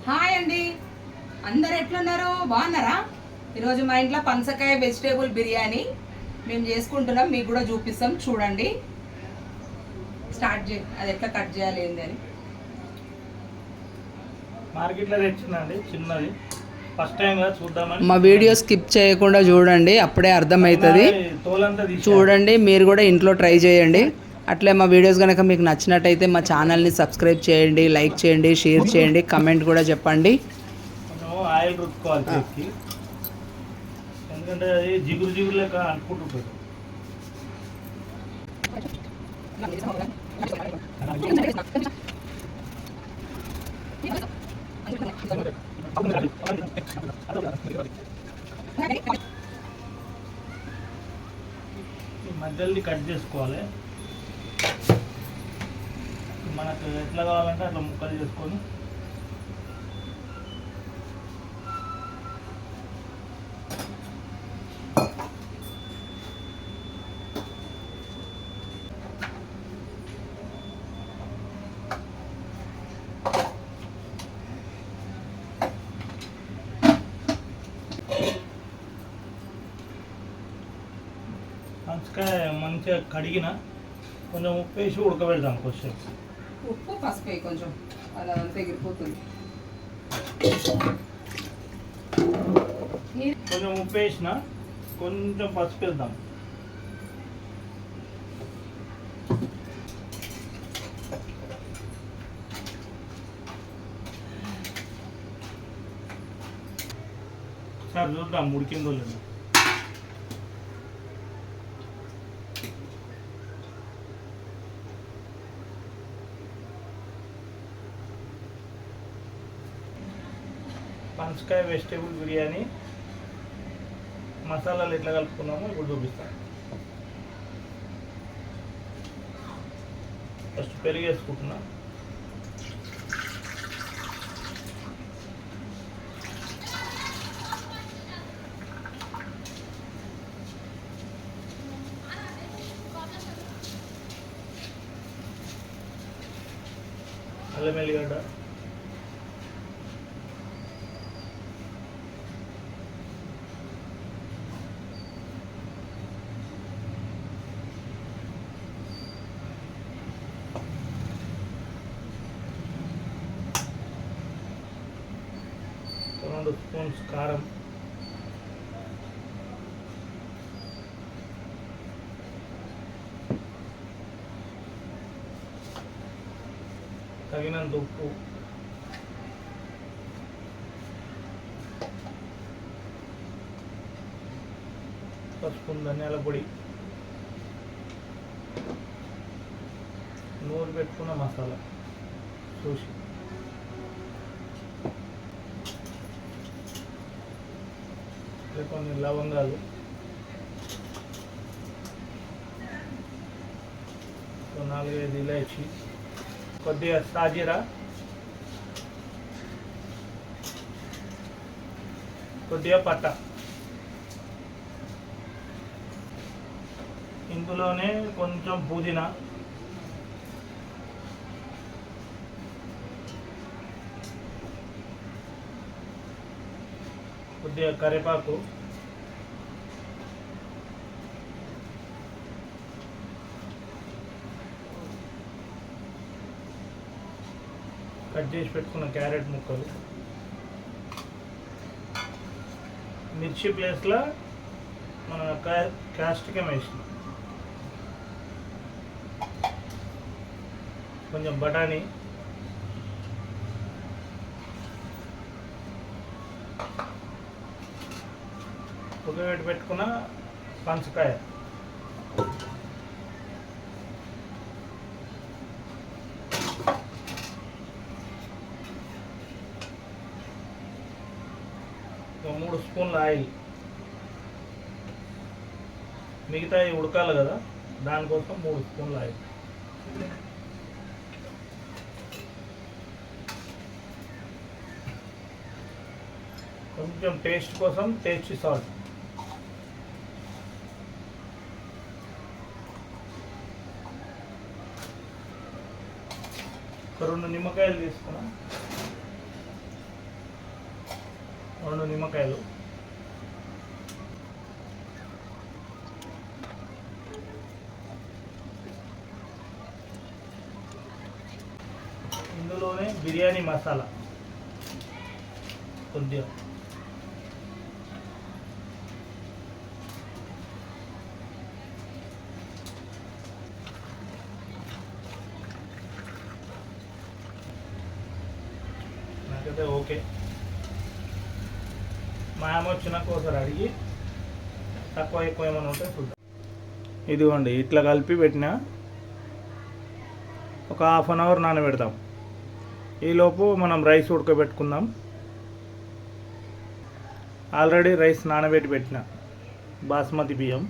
Hi అండి, అందరు ఎట్లున్నారు? బాగున్నారా? ఈరోజు మా ఇంట్లో పనసకాయ వెజిటేబుల్ బిర్యానీ మేము చేసుకుంటున్నాం. మీకు కూడా చూపిస్తాం, చూడండి. అది ఎట్లా కట్ చేయాలి ఏంది అని. మార్కెట్లో తెచ్చిందండి చిన్నది, ఫస్ట్ టైం చూద్దామని. మా వీడియో స్కిప్ చేయకుండా చూడండి, అప్పుడే అర్థమవుతుంది. చూడండి, మీరు కూడా ఇంట్లో ట్రై చేయండి. అట్లే మా వీడియోస్ కనుక మీకు నచ్చినట్టయితే మా ఛానల్ని సబ్స్క్రైబ్ చేయండి, లైక్ చేయండి, షేర్ చేయండి, కమెంట్ కూడా చెప్పండి. ఆయిల్ రుద్దుకోవాలి చేతికి, ఎందుకంటే అది జిగురు జిగురు లెక్క అనుకుంటుంది. మధ్యలో కట్ చేసుకోవాలి. మనకు ఎట్లా కావాలంటే అట్లా ముక్కలు చేసుకొని పనసకాయ మంచిగా కడిగిన కొంచెం ఉప్పు వేసి ఉడకబెడదాం. కొంచెం ఉప్పు పసుపు కొంచెం అలా ఎగిరిపోతుంది. కొంచెం ఉప్పు వేసిన, కొంచెం పసుపు వేద్దాం. సార్ చూద్దాం ఉడికిందో లేదు. పనసకాయ వెజిటేబుల్ బిర్యానీ మసాలాలు ఎట్లా కలుపుకున్నామో ఇప్పుడు చూపిస్తాను. ఫస్ట్ పెరుగు వేసుకుంటున్నా. అల్లం వెల్లిగడ్డ, రెండు స్పూన్స్ కారం, తగినంత ఉప్పు, పసుపు, ధనియాల పొడి, నూరు పెట్టుకున్న మసాలా చూసి, కొన్ని లవంగాలు, నాలుగైదు ఇలాచి, కొద్దిగా సాజీరా, కొద్దిగా పట్ట. ఇందులోనే కొంచెం పుదీనా, కొద్దిగా కరివేపాకు, కట్ చేసి పెట్టుకున్న క్యారెట్ ముక్కలు, మిర్చి ప్లేస్లో మన క్యాస్టికం వేసిన, కొంచెం బఠానీ, ఉడకబెట్టి పెట్టుకున్న పనసకాయ, ఒక 3 స్పూన్ల ఆయిల్. మిగతా ఉడకాలి కదా, దానికోసం 3 స్పూన్ల ఆయిల్. కొంచెం టేస్ట్ కోసం టేస్టీ సాల్ట్, ఒక 2 నిమ్మకాయలు తీసుకున్నాం. 2 నిమ్మకాయలు, ఇందులోనే బిర్యానీ మసాలా కొద్దిగా, నాకైతే ఓకే. మా అమ్మ వచ్చినాక ఒకసారి అడిగి తక్కువ ఎక్కువ ఏమైనా ఉంటే చూద్దాం. ఇదిగోండి ఇట్లా కలిపి పెట్టిన ఒక హాఫ్ అన్ అవర్ నానబెడతాం. ఈలోపు మనం రైస్ ఉడకబెట్టుకుందాం. ఆల్రెడీ రైస్ నానబెట్టి పెట్టిన బాస్మతి బియ్యం.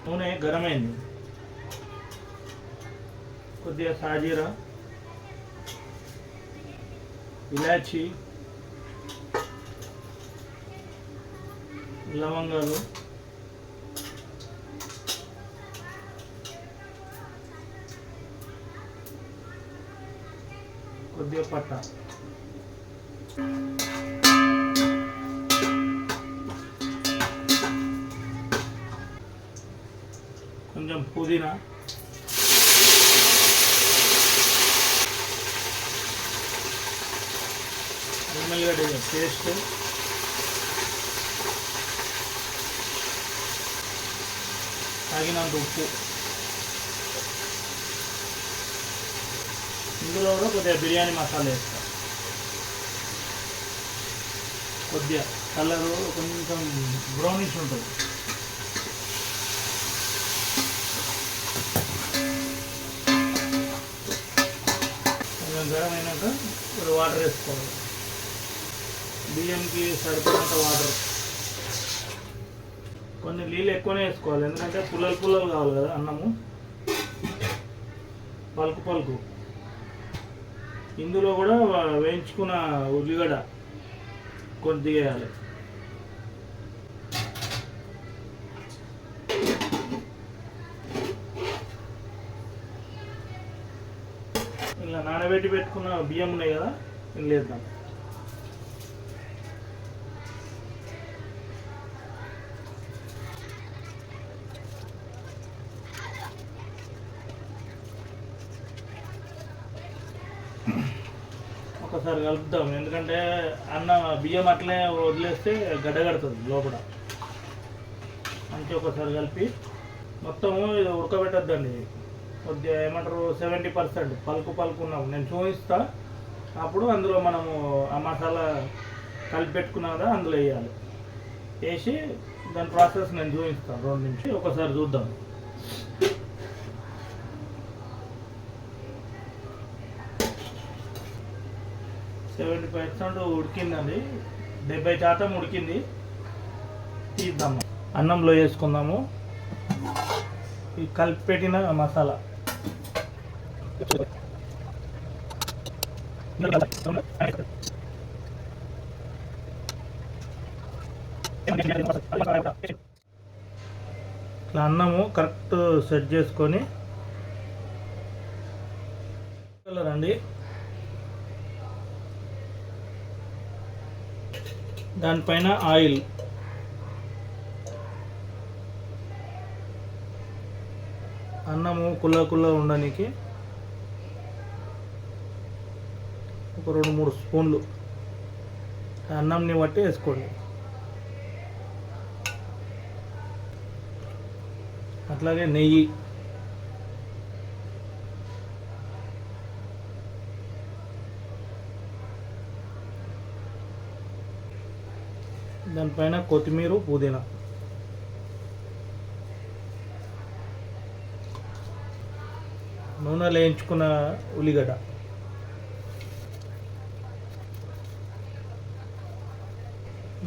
నూనె గరమైంది, కొద్దిగా సాజీరా, ఇలాచి, లవంగాలు, కొద్దిగా పట్ట, కొంచెం పుదీనా, ఉల్లిగడ్డ పేస్ట్, తగినంత ఉప్పు. ఇందులో కూడా కొద్దిగా బిర్యానీ మసాలా వేస్తా. కొద్దిగా కలరు కొంచెం బ్రౌనిష్ ఉంటుంది. కొంచెం గరం అయినాక ఇప్పుడు వాటర్ వేసుకోవాలి. బియ్యంకి సరిపడినంత వాటర్, కొన్ని నీళ్ళు ఎక్కువనే వేసుకోవాలి, ఎందుకంటే పుల్లలు పుల్లలు కావాలి కదా అన్నము, పలుకు పలుకు. ఇందులో కూడా వేయించుకున్న ఉల్లిగడ్డ కొద్దిగా వేయాలి. ఇలా నానబెట్టి పెట్టుకున్న బియ్యం ఉన్నాయి కదా, ఇందులో వేద్దాం. ఒకసారి కలుపుతాం, ఎందుకంటే అన్న బియ్యం అట్లే వదిలేస్తే గడ్డగడుతుంది లోపల. మంచిగా ఒకసారి కలిపి మొత్తము ఇది ఉడకబెట్టద్దండి. కొద్దిగా ఏమంటారు 70% పలుకు పలుకు ఉన్నాము. నేను చూపిస్తా, అప్పుడు అందులో మనము ఆ మసాలా కలిపి పెట్టుకున్నాం కదా అందులో వేయాలి. వేసి దాని ప్రాసెస్ నేను చూపిస్తాను 2 నిమిషాలు. ఒకసారి చూద్దాం. %70 ఉడికిందండి, 70% ఉడికింది. తీద్దాము, అన్నంలో వేసుకుందాము ఈ కలిపి పెట్టిన మసాలా. ఇట్లా అన్నము కరెక్ట్ సెట్ చేసుకొని రండి. దానిపైన ఆయిల్, అన్నము కుల్ల ఉండడానికి ఒక 2-3 స్పూన్లు అన్నంని బట్టి వేసుకోండి. అట్లాగే నెయ్యి, దానిపైన కొత్తిమీర, పుదీనా, నూనెలో వేయించుకున్న ఉల్లిగడ్డ,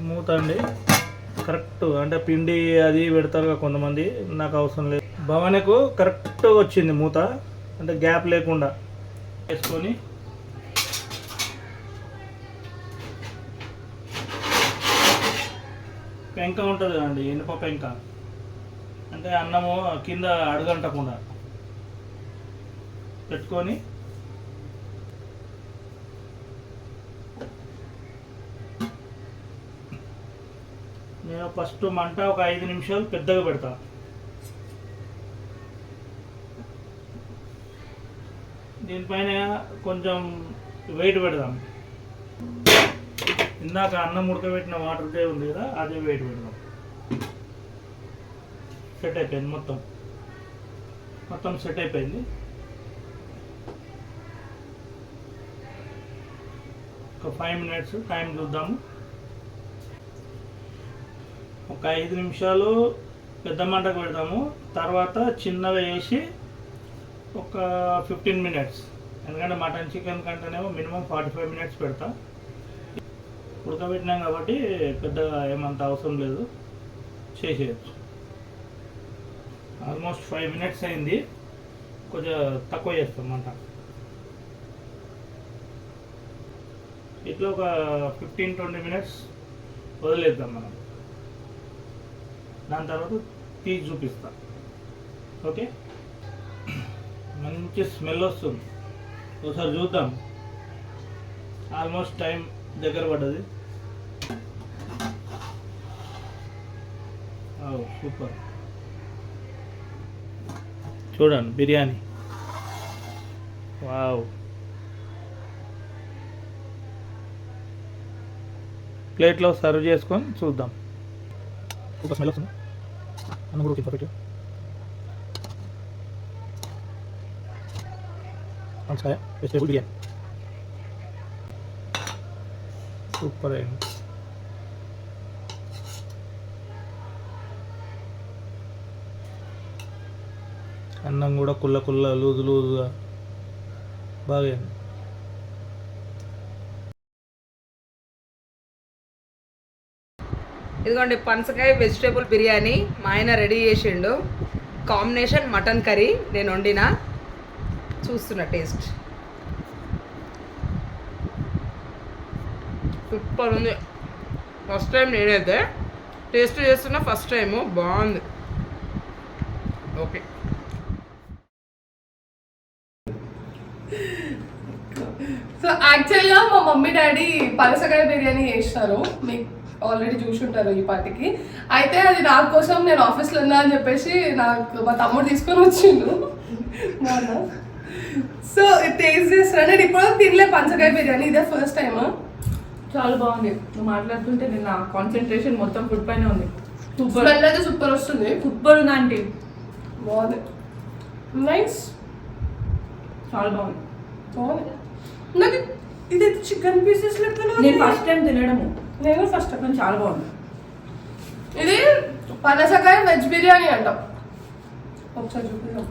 మూత అండి. కరెక్ట్ అంటే పిండి అది పెడతారు కొంతమంది, నాకు అవసరం లేదు. భవనకు కరెక్ట్ వచ్చింది మూత, అంటే గ్యాప్ లేకుండా వేసుకొని పెంక ఉంటుంది కదండి, ఇనుప పెంక, అంటే అన్నము కింద అడుగంటకుండా పెట్టుకొని నేను ఫస్ట్ మంట ఒక 5 నిమిషాలు పెద్దగా పెడతా. దీనిపైన కొంచెం వెయిట్ పెడదాం. ఇందాక అన్నం ఉడకబెట్టిన వాటర్దే ఉంది కదా, అదే వెయిట్ పెడదాం. సెట్ అయిపోయింది, మొత్తం సెట్ అయిపోయింది. ఒక 5 మినిట్స్ టైం చూద్దాము. ఒక 5 నిమిషాలు పెద్ద మంటకు పెడతాము. తర్వాత చిన్నగా వేసి ఒక 15 మినిట్స్, ఎందుకంటే మటన్ చికెన్ కంటేనేమో మినిమం 45 మినిట్స్ పెడతా. ఉడకబెట్టినాం కాబట్టి పెద్దగా ఏమంత అవసరం లేదు, చేసేయచ్చు. ఆల్మోస్ట్ 5 మినిట్స్ అయింది, కొంచెం తక్కువ చేస్తాం మంట. ఇట్లా ఒక 15-20 మినిట్స్ వదిలేద్దాం మనం. దాని తర్వాత తీసి చూపిస్తా. ఓకే, మంచి స్మెల్ వస్తుంది, ఒకసారి చూద్దాం. ఆల్మోస్ట్ టైం దగ్గర పడ్డది. సూపర్, చూడండి బిర్యానీ. వావ్, ప్లేట్లో సర్వ్ చేసుకొని చూద్దాం. ఒక స్మెల్ వస్తుంది, అన్నం కూడా పర్ఫెక్ట్. వంకాయ వెజిటేబుల్ బిర్యానీ సూపర్ అయింది. అన్నం కూడా కుల్ల లూజుగా బాగా అయింది. ఇదిగోండి పనసకాయ వెజిటేబుల్ బిర్యానీ మా ఆయన రెడీ చేసిండు. కాంబినేషన్ మటన్ కర్రీ నేను వండిన. చూస్తున్నా టేస్ట్ సూపర్ ఉంది. ఫస్ట్ టైం నేనైతే టేస్ట్ చేస్తున్నా, ఫస్ట్ టైము బాగుంది. ఓకే, సో యాక్చువల్గా మా మమ్మీ డాడీ పనసకాయ బిర్యానీ చేస్తారు, మీకు ఆల్రెడీ చూసుంటారు ఈ పాటికి. అయితే అది నా కోసం నేను ఆఫీస్లో ఉన్నా అని చెప్పేసి నాకు మా తమ్ముడు తీసుకొని వచ్చిండు మొన్న. సో టేస్ట్ చేస్తాను. నేను ఇప్పుడు తినలే పనసకాయ బిర్యానీ, ఇదే ఫస్ట్ టైం. చాలా బాగుంది. నువ్వు మాట్లాడుతుంటే నేను నా కాన్సన్ట్రేషన్ మొత్తం ఫుడ్ పైన ఉంది. సూపర్, స్మెల్ అయితే సూపర్ వస్తుంది. సూపర్ ఉంది ఆంటీ, బాగుంది, నైస్, చాలా బాగుంది. బాగుంది. నాకు ఇది చికెన్ పీసెస్ లెక్కన నేను ఫస్ట్ టైం తినడము, నేను ఫస్ట్ టైం. కానీ చాలా బాగుంది. ఇది పనసకాయ వెజ్ బిర్యానీ అంటాం. ఒకసారి చూపిద్దాం.